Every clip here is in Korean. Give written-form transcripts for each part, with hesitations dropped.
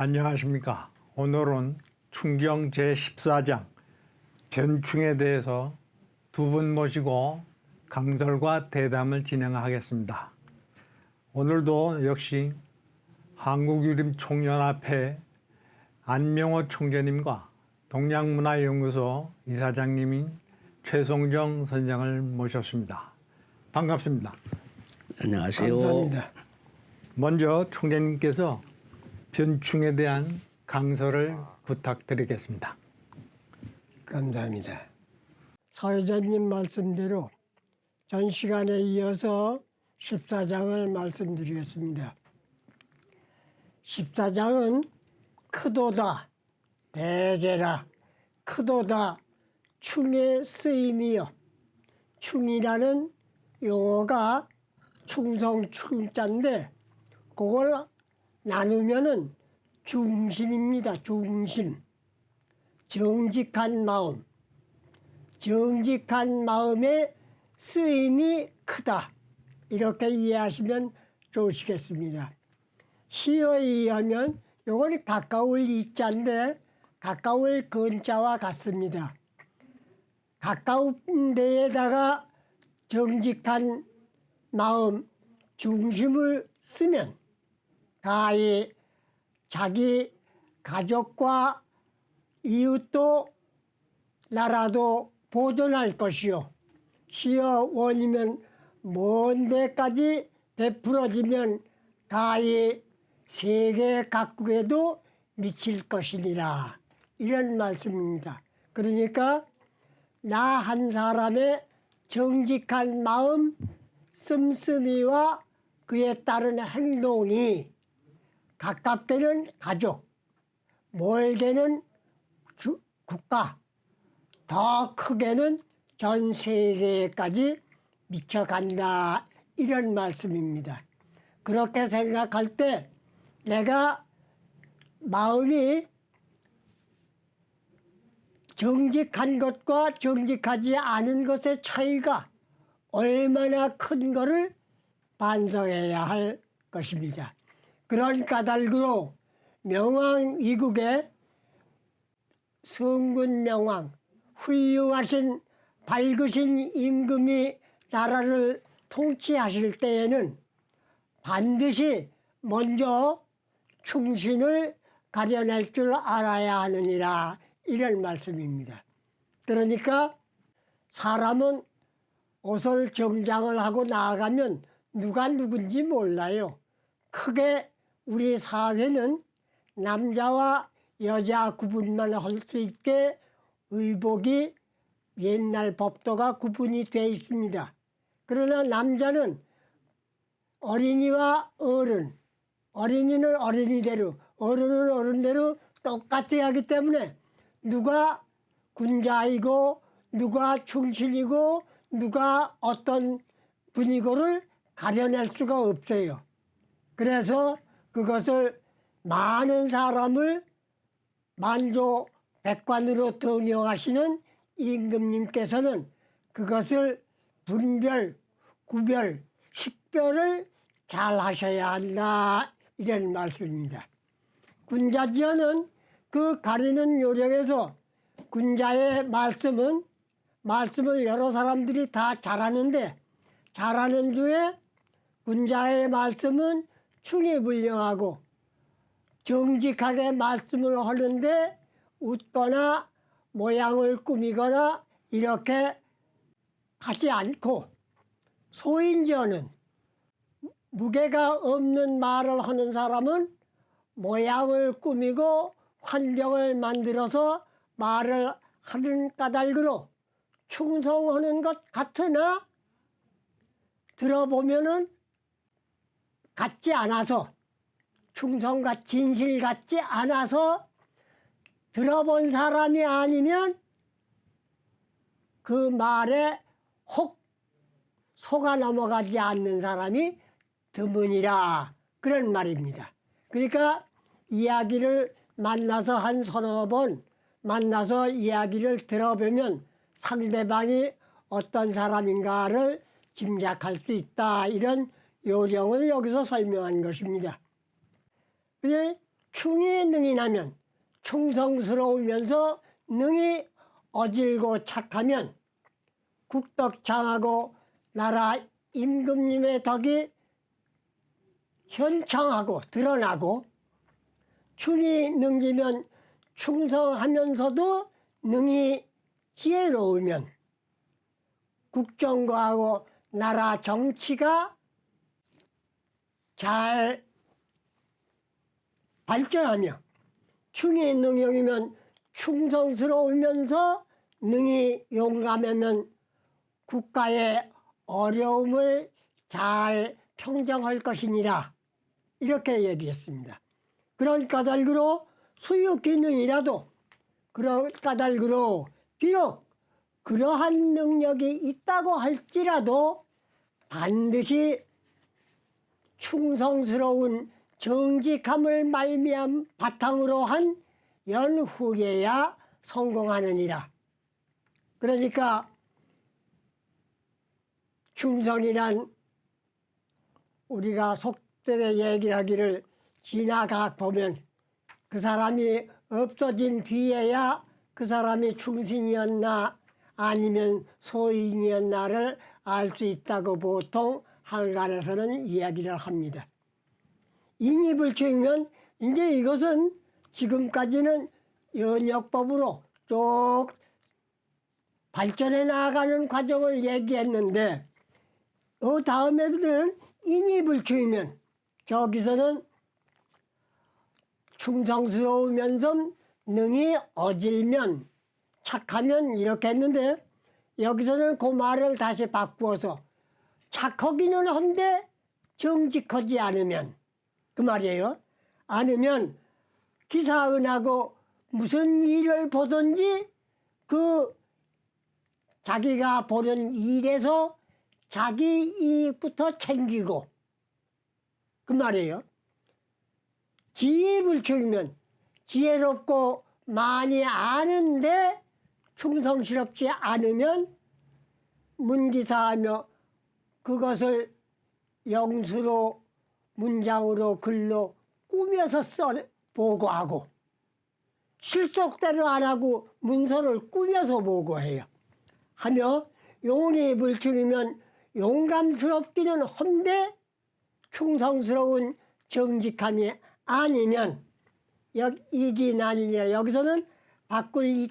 안녕하십니까. 오늘은 충경 제14장 변충에 대해서 두 분 모시고 강설과 대담을 진행하겠습니다. 오늘도 역시 한국유림총연합회 안명호 총재님과 동양문화연구소 이사장님인 최송정 선생을 모셨습니다. 반갑습니다. 안녕하세요. 감사합니다. 먼저 총재님께서 변충에 대한 강설을 부탁드리겠습니다. 감사합니다. 사회자님 말씀대로 전 시간에 이어서 14장을 말씀드리겠습니다. 14장은 크도다, 대제라, 크도다, 충의 쓰임이요. 충이라는 용어가 충성, 충자인데 그걸 나누면은 중심입니다. 중심. 정직한 마음. 정직한 마음의 쓰임이 크다. 이렇게 이해하시면 좋으시겠습니다. 시어에 의하면 이건 가까울 이자인데 가까울 근자와 같습니다. 가까운 데에다가 정직한 마음, 중심을 쓰면 가히 자기 가족과 이웃도 나라도 보존할 것이요. 시어 원이면 먼 데까지 베풀어지면 가히 세계 각국에도 미칠 것이니라. 이런 말씀입니다. 그러니까 나 한 사람의 정직한 마음, 씀씀이와 그에 따른 행동이 가깝게는 가족, 멀게는 국가, 더 크게는 전 세계까지 미쳐간다. 이런 말씀입니다. 그렇게 생각할 때 내가 마음이 정직한 것과 정직하지 않은 것의 차이가 얼마나 큰 거를 반성해야 할 것입니다. 그런 까닭으로 명왕이국의 성군 명왕, 훌륭하신 밝으신 임금이 나라를 통치하실 때에는 반드시 먼저 충신을 가려낼 줄 알아야 하느니라. 이런 말씀입니다. 그러니까 사람은 옷을 정장을 하고 나아가면 누가 누군지 몰라요. 크게 우리 사회는 남자와 여자 구분만 할 수 있게 의복이 옛날 법도가 구분이 되어 있습니다. 그러나 남자는 어린이와 어른, 어린이는 어린이대로, 어른은 어른대로 똑같이 하기 때문에 누가 군자이고 누가 충신이고 누가 어떤 분이고를 가려낼 수가 없어요. 그래서 그것을 많은 사람을 만조백관으로 등용하시는 임금님께서는 그것을 분별, 구별, 식별을 잘 하셔야 한다. 이런 말씀입니다. 군자지어는 그 가리는 요령에서 군자의 말씀을 여러 사람들이 다 잘하는데 잘하는 중에 군자의 말씀은 충이불량하고 정직하게 말씀을 하는데 웃거나 모양을 꾸미거나 이렇게 하지 않고 소인지어는 무게가 없는 말을 하는 사람은 모양을 꾸미고 환경을 만들어서 말을 하는 까닭으로 충성하는 것 같으나 들어보면은 같지 않아서 충성과 진실 같지 않아서 들어본 사람이 아니면 그 말에 혹 속아 넘어가지 않는 사람이 드문이라. 그런 말입니다. 그러니까 이야기를 만나서 한 서너 번 만나서 이야기를 들어보면 상대방이 어떤 사람인가를 짐작할 수 있다. 이런 요령을 여기서 설명한 것입니다. 충이 능이 나면 충성스러우면서 능이 어질고 착하면 국덕장하고 나라 임금님의 덕이 현창하고 드러나고, 충이 능기면 충성하면서도 능이 지혜로우면 국정과하고 나라 정치가 잘 발전하며, 충이 능용이면 충성스러우면서 능이 용감하면 국가의 어려움을 잘 평정할 것이니라, 이렇게 얘기했습니다. 그런 까닭으로 수유기능이라도, 그런 까닭으로 비록 그러한 능력이 있다고 할지라도 반드시 충성스러운 정직함을 말미암 바탕으로 한 연후에야 성공하느니라. 그러니까 충성이란 우리가 속되게 얘기를 하기를 지나가 보면 그 사람이 없어진 뒤에야 그 사람이 충신이었나 아니면 소인이었나를 알 수 있다고 보통 한간에서는 이야기를 합니다. 인이불충이면 이제 이것은 지금까지는 연역법으로 쭉 발전해 나가는 과정을 얘기했는데, 그 다음에는 인이불충이면 저기서는 충성스러우면서 능이 어질면 착하면 이렇게 했는데, 여기서는 그 말을 다시 바꾸어서 착하기는 한데 정직하지 않으면, 그 말이에요. 않으면 기사은하고 무슨 일을 보든지 그 자기가 보는 일에서 자기 이익부터 챙기고, 그 말이에요. 지혜불충이면 지혜롭고 많이 아는데 충성스럽지 않으면 문기사하며 그것을 영수로 문장으로 글로 꾸며서 보고하고, 실속대로 안 하고 문서를 꾸며서 보고해요. 하며 용의불충이면 용감스럽기는 한데 충성스러운 정직함이 아니면, 이기 난이니라, 여기서는 바꿀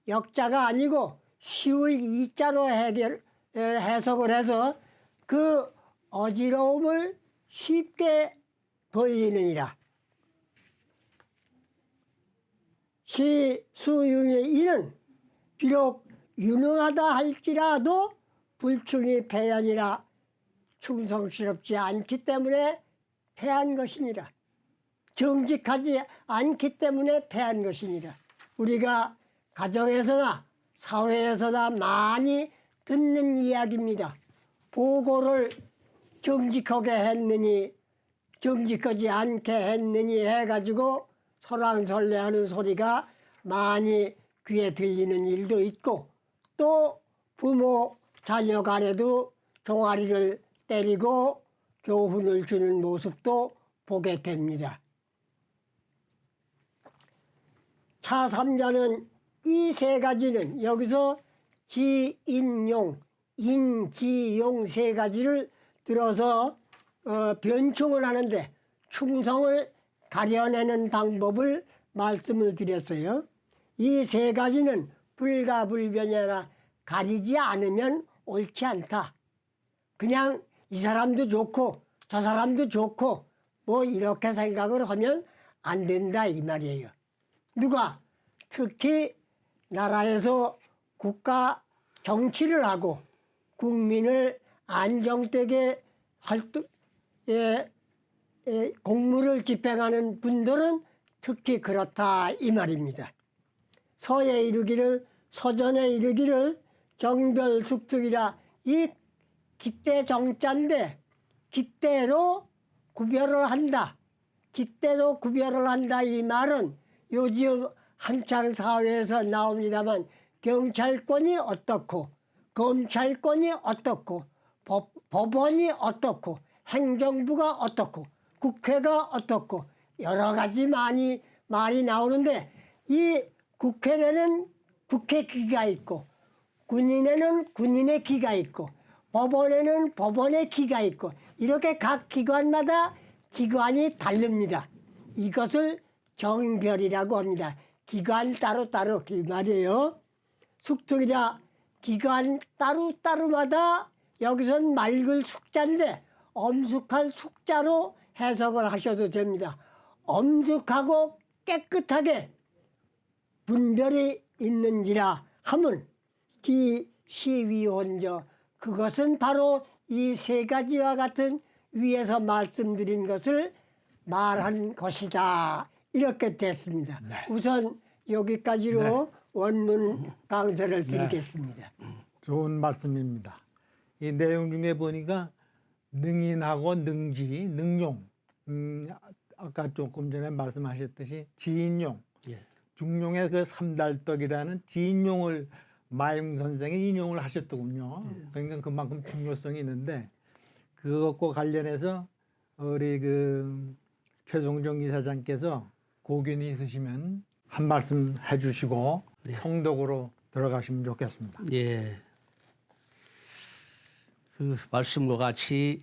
역자가 아니고 쉬울 이자로 해석을 해서 그 어지러움을 쉽게 벌리느니라. 시수윤의 이는 비록 유능하다 할지라도 불충이 패하니라, 충성스럽지 않기 때문에 패한 것이니라. 정직하지 않기 때문에 패한 것이니라. 우리가 가정에서나 사회에서나 많이 듣는 이야기입니다. 보고를 정직하게 했느니 정직하지 않게 했느니 해가지고 설왕설래하는 소리가 많이 귀에 들리는 일도 있고, 또 부모 자녀 간에도 종아리를 때리고 교훈을 주는 모습도 보게 됩니다. 차삼자는 이 세 가지는 여기서 지인용, 인지용 세 가지를 들어서 변충을 하는데 충성을 가려내는 방법을 말씀을 드렸어요. 이 세 가지는 불가불변이나 가리지 않으면 옳지 않다. 그냥 이 사람도 좋고 저 사람도 좋고 뭐 이렇게 생각을 하면 안 된다, 이 말이에요. 누가 특히 나라에서 국가 정치를 하고 국민을 안정되게 공무를 집행하는 분들은 특히 그렇다, 이 말입니다. 서에 이르기를, 서전에 이르기를 정별숙득이라, 이 기대 정자인데 기대로 구별을 한다. 기대로 구별을 한다, 이 말은 요즘 한창 사회에서 나옵니다만 경찰권이 어떻고 검찰권이 어떻고 법원이 어떻고 행정부가 어떻고 국회가 어떻고 여러 가지 말이 나오는데 이 국회에는 국회 기가 있고 군인에는 군인의 기가 있고 법원에는 법원의 기가 있고 이렇게 각 기관마다 기관이 다릅니다. 이것을 정별이라고 합니다. 기관 따로따로 그 말이에요. 숙특이라 기관 따로따로마다 여기선 맑을 숙자인데 엄숙한 숙자로 해석을 하셔도 됩니다. 엄숙하고 깨끗하게 분별이 있는지라 함은 기 시위원저 그것은 바로 이 세 가지와 같은 위에서 말씀드린 것을 말한 것이다. 이렇게 됐습니다. 네. 우선 여기까지로 네. 원문 강서를 네. 드리겠습니다. 좋은 말씀입니다. 이 내용 중에 보니까 능인하고 능지, 능용, 아까 조금 전에 말씀하셨듯이 지인용, 예. 중용의 그 삼달떡이라는 지인용을 마용 선생이 인용을 하셨더군요. 그러니까 그만큼 중요성이 있는데 그것과 관련해서 우리 그 최종정 이사장께서 고견이 있으시면 한 말씀 해주시고 네. 성독으로 들어가시면 좋겠습니다. 예. 그 말씀과 같이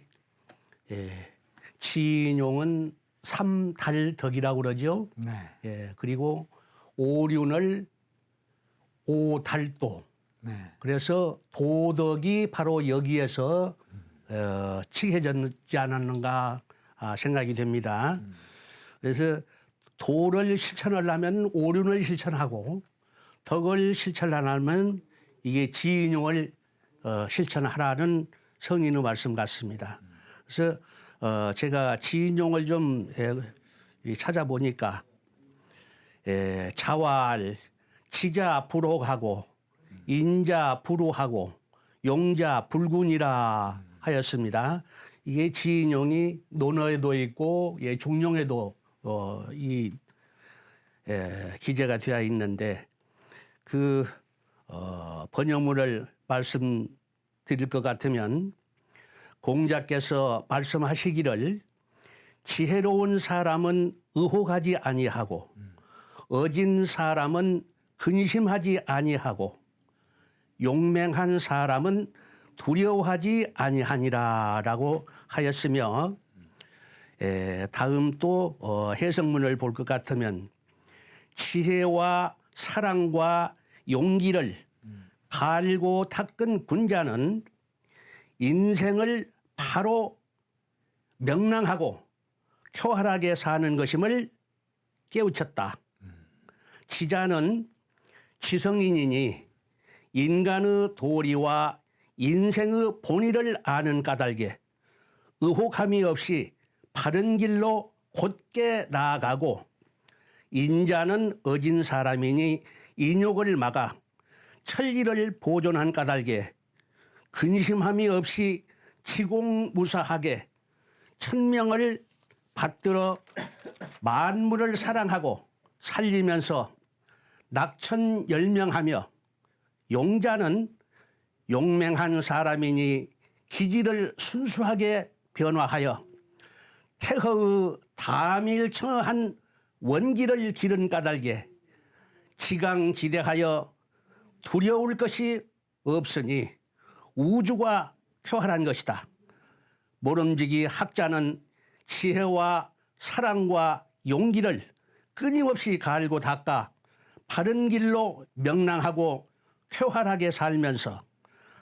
지인용은 삼달덕이라고 그러죠. 네. 예. 그리고 오륜을 오달도. 네. 그래서 도덕이 바로 여기에서 칙해졌지 않았는가 생각이 됩니다. 그래서 도를 실천하려면 오륜을 실천하고 덕을 실천하려면 이게 지인용을 실천하라는 성인의 말씀 같습니다. 그래서 제가 지인용을 좀 찾아보니까 자활, 치자 불혹하고 인자 불우하고 용자 불군이라 하였습니다. 이게 지인용이 논어에도 있고 종용에도 기재가 되어 있는데 그 번역문을 말씀드릴 것 같으면 공자께서 말씀하시기를 지혜로운 사람은 의혹하지 아니하고 어진 사람은 근심하지 아니하고 용맹한 사람은 두려워하지 아니하니라라고 하였으며 다음 또 해석문을 볼 것 같으면 지혜와 사랑과 용기를 갈고 닦은 군자는 인생을 바로 명랑하고 쾌활하게 사는 것임을 깨우쳤다. 치자는 지성인이니 인간의 도리와 인생의 본의를 아는 까닭에 의혹함이 없이 바른 길로 곧게 나아가고 인자는 어진 사람이니 인욕을 막아 천리를 보존한 까닭에 근심함이 없이 치공무사하게 천명을 받들어 만물을 사랑하고 살리면서 낙천열명하며 용자는 용맹한 사람이니 기질을 순수하게 변화하여 태허의 다밀청한 원기를 기른 까닭에 지강지대하여 두려울 것이 없으니 우주가 쾌활한 것이다. 모름지기 학자는 지혜와 사랑과 용기를 끊임없이 갈고 닦아 바른 길로 명랑하고 쾌활하게 살면서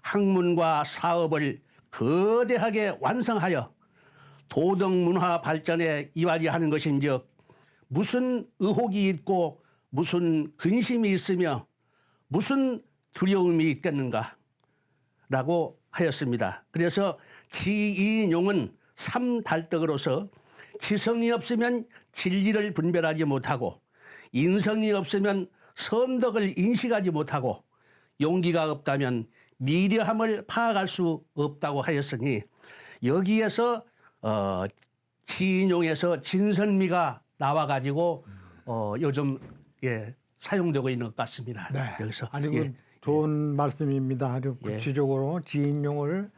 학문과 사업을 거대하게 완성하여 도덕문화 발전에 이바지하는 것인즉 무슨 의혹이 있고 무슨 근심이 있으며 무슨 두려움이 있겠는가 라고 하였습니다. 그래서 지인용은 삼달덕으로서 지성이 없으면 진리를 분별하지 못하고 인성이 없으면 선덕을 인식하지 못하고 용기가 없다면 미려함을 파악할 수 없다고 하였으니 여기에서 지인용에서 진선미가 나와가지고 요즘 사용되고 있는 것 같습니다. 네. 여기서 아주 좋은 말씀입니다. 아주 구체적으로 지인용을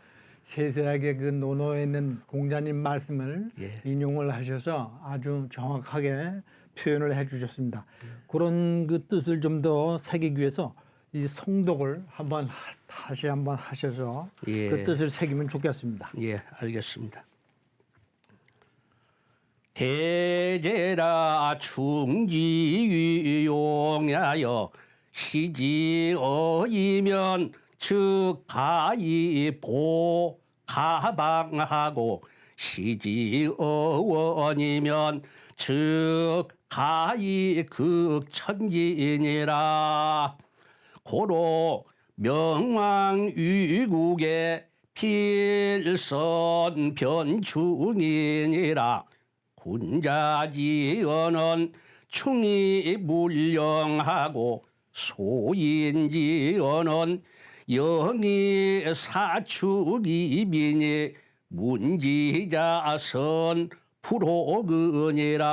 세세하게 그 논어에 있는 공자님 말씀을 예. 인용을 하셔서 아주 정확하게 표현을 해주셨습니다. 그런 그 뜻을 좀 더 새기기 위해서 이 성독을 다시 한번 하셔서 예. 그 뜻을 새기면 좋겠습니다. 예, 알겠습니다. 대제라 충지위용하여 시지어이면 즉 가이보 가방하고 시지어원이면 즉 가이 극천지니라. 고로 명왕위국의 필선 변충이니라. 군자지언은 충이 물령하고 소인지언은 영이 사축이비니 문지자선 프로그니라.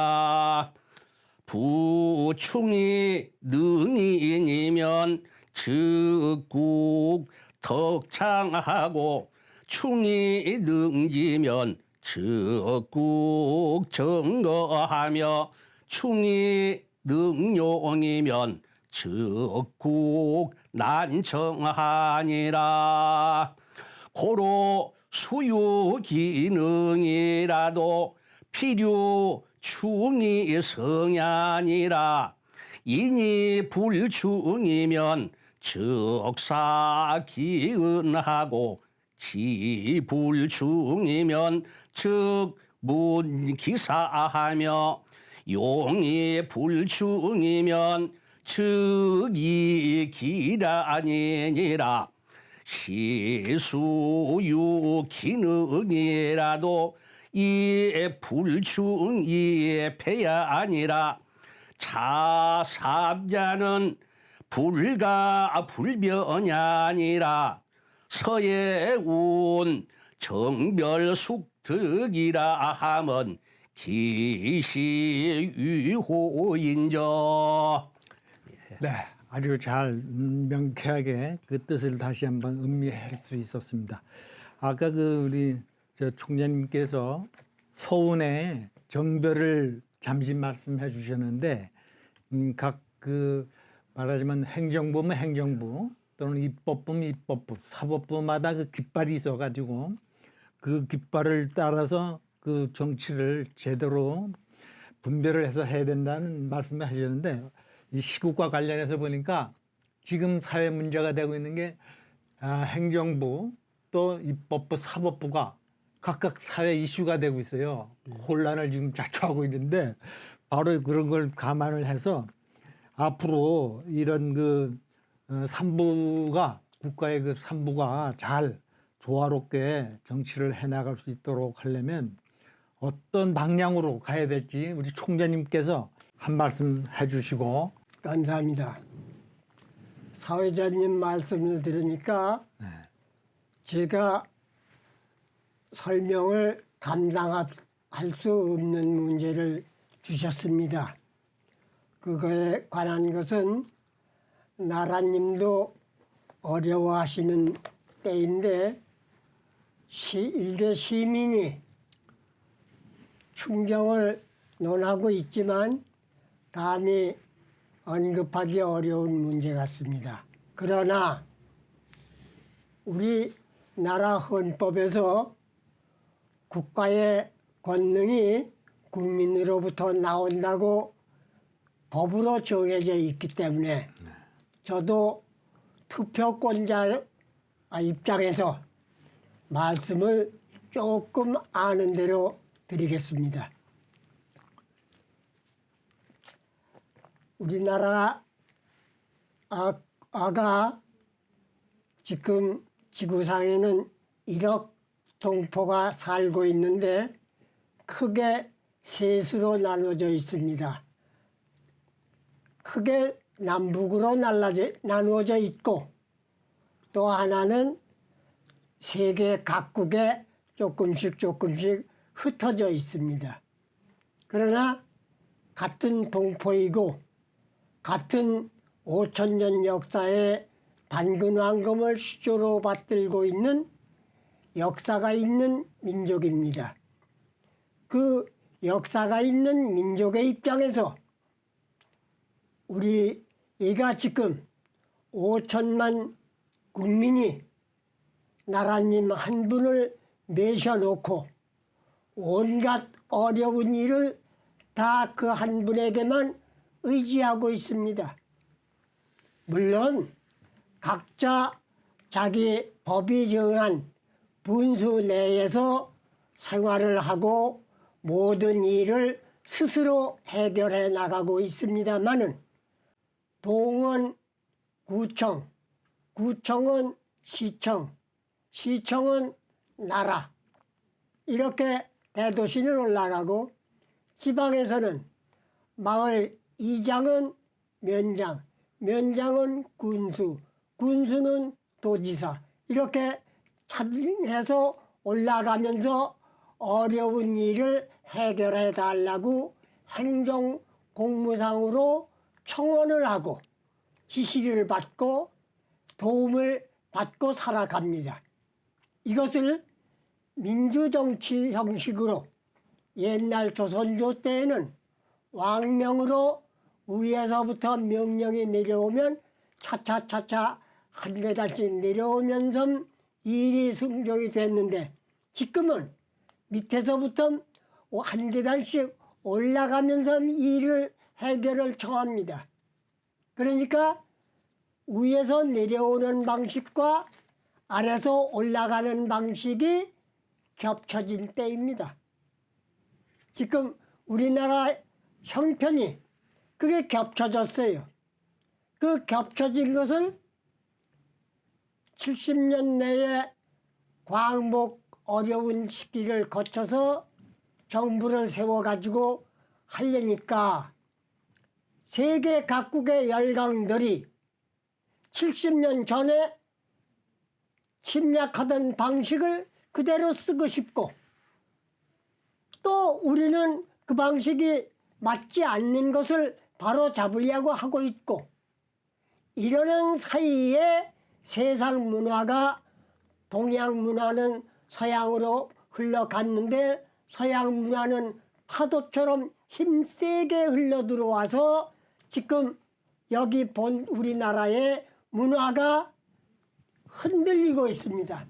부충이 능인이면 즉국 덕창하고 충이 능지면 즉국 정거하며 충이 능용이면 즉국 난청하니라. 고로 수유기능이라도 필요 충이 성야니라. 인이 불충이면 즉사기은하고 지불충이면 즉 문기사하며 용이 불충이면 즉이 기란이니라. 시수유 기능이라도 이 불충이 폐야 아니라. 차삼자는 불가 불변이니라. 서예운 정별숙득이라 하면 기시유호인저. 네, 아주 잘 명쾌하게 그 뜻을 다시 한번 음미할 수 있었습니다. 아까 그 우리 저 총장님께서 서운의 정별을 잠시 말씀해 주셨는데 각 그 말하자면 행정부면 행정부 또는 입법부면 입법부, 사법부마다 그 깃발이 있어가지고 그 깃발을 따라서 그 정치를 제대로 분별을 해서 해야 된다는 말씀을 하셨는데 이 시국과 관련해서 보니까 지금 사회 문제가 되고 있는 게 행정부 또 입법부, 사법부가 각각 사회 이슈가 되고 있어요. 혼란을 지금 자초하고 있는데 바로 그런 걸 감안을 해서 앞으로 이런 그 삼부가 국가의 그 삼부가 잘 조화롭게 정치를 해나갈 수 있도록 하려면 어떤 방향으로 가야 될지 우리 총재님께서 한 말씀 해주시고. 감사합니다. 사회자님 말씀을 들으니까 제가 설명을 감당할 수 없는 문제를 주셨습니다. 그거에 관한 것은 나라님도 어려워하시는 때인데 일개 시민이 충정을 논하고 있지만 감히 언급하기 어려운 문제 같습니다. 그러나 우리나라 헌법에서 국가의 권능이 국민으로부터 나온다고 법으로 정해져 있기 때문에 저도 투표권자 입장에서 말씀을 조금 아는 대로 드리겠습니다. 우리나라 아가 지금 지구상에는 1억 동포가 살고 있는데 크게 셋으로 나눠져 있습니다. 크게 남북으로 나누어져 있고 또 하나는 세계 각국에 조금씩 흩어져 있습니다. 그러나 같은 동포이고 같은 5,000년 역사의 단근 황금을 시조로 받들고 있는 역사가 있는 민족입니다. 그 역사가 있는 민족의 입장에서 우리가 지금 5천만 국민이 나라님 한 분을 내셔놓고 온갖 어려운 일을 다 그 한 분에게만 의지하고 있습니다. 물론 각자 자기 법이 정한 분수 내에서 생활을 하고 모든 일을 스스로 해결해 나가고 있습니다마는 동은 구청, 구청은 시청, 시청은 나라 이렇게 대도시는 올라가고 지방에서는 마을 이장은 면장, 면장은 군수, 군수는 도지사 이렇게 차분해서 올라가면서 어려운 일을 해결해 달라고 행정 공무상으로 청원을 하고 지시를 받고 도움을 받고 살아갑니다. 이것을 민주정치 형식으로 옛날 조선조 때에는 왕명으로 위에서부터 명령이 내려오면 차차차차 한 계단씩 내려오면서 일이 승정이 됐는데 지금은 밑에서부터 한 계단씩 올라가면서 일을 해결을 청합니다. 그러니까 위에서 내려오는 방식과 아래서 올라가는 방식이 겹쳐진 때입니다. 지금 우리나라 형편이 그게 겹쳐졌어요. 그 겹쳐진 것을 70년 내에 광복 어려운 시기를 거쳐서 정부를 세워가지고 하려니까 세계 각국의 열강들이 70년 전에 침략하던 방식을 그대로 쓰고 싶고 또 우리는 그 방식이 맞지 않는 것을 바로 잡으려고 하고 있고 이러는 사이에 세상 문화가 동양 문화는 서양으로 흘러갔는데 서양 문화는 파도처럼 힘세게 흘러들어와서 지금 여기 본 우리나라의 문화가 흔들리고 있습니다.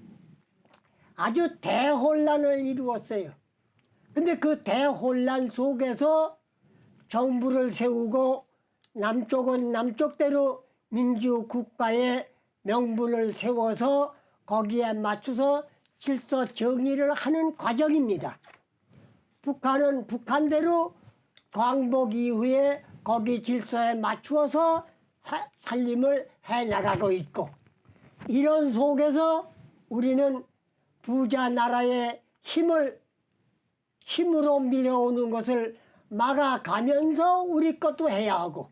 아주 대혼란을 이루었어요. 근데 그 대혼란 속에서 정부를 세우고 남쪽은 남쪽대로 민주국가의 명분을 세워서 거기에 맞춰서 질서 정의를 하는 과정입니다. 북한은 북한대로 광복 이후에 거기 질서에 맞추어서 살림을 해나가고 있고 이런 속에서 우리는 부자 나라의 힘으로 밀어오는 것을 막아가면서 우리 것도 해야 하고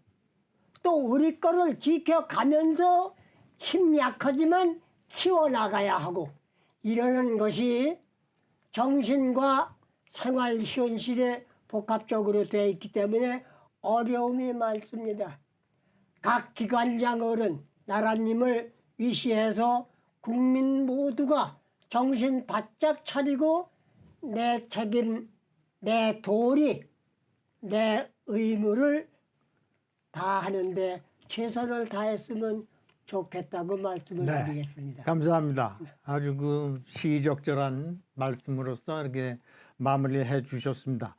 또 우리 거를 지켜가면서 힘 약하지만 키워나가야 하고 이러는 것이 정신과 생활 현실에 복합적으로 되어 있기 때문에 어려움이 많습니다. 각 기관장 어른, 나라님을 위시해서 국민 모두가 정신 바짝 차리고 내 책임, 내 도리, 내 의무를 다하는데 최선을 다했으면 좋겠다고 말씀을 네. 드리겠습니다. 감사합니다. 아주 그 시적절한 말씀으로서 이렇게 마무리해 주셨습니다.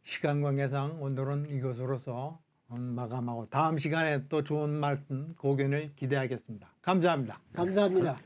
시간 관계상 오늘은 이것으로서 마감하고 다음 시간에 또 좋은 말씀 고견을 기대하겠습니다. 감사합니다. 감사합니다.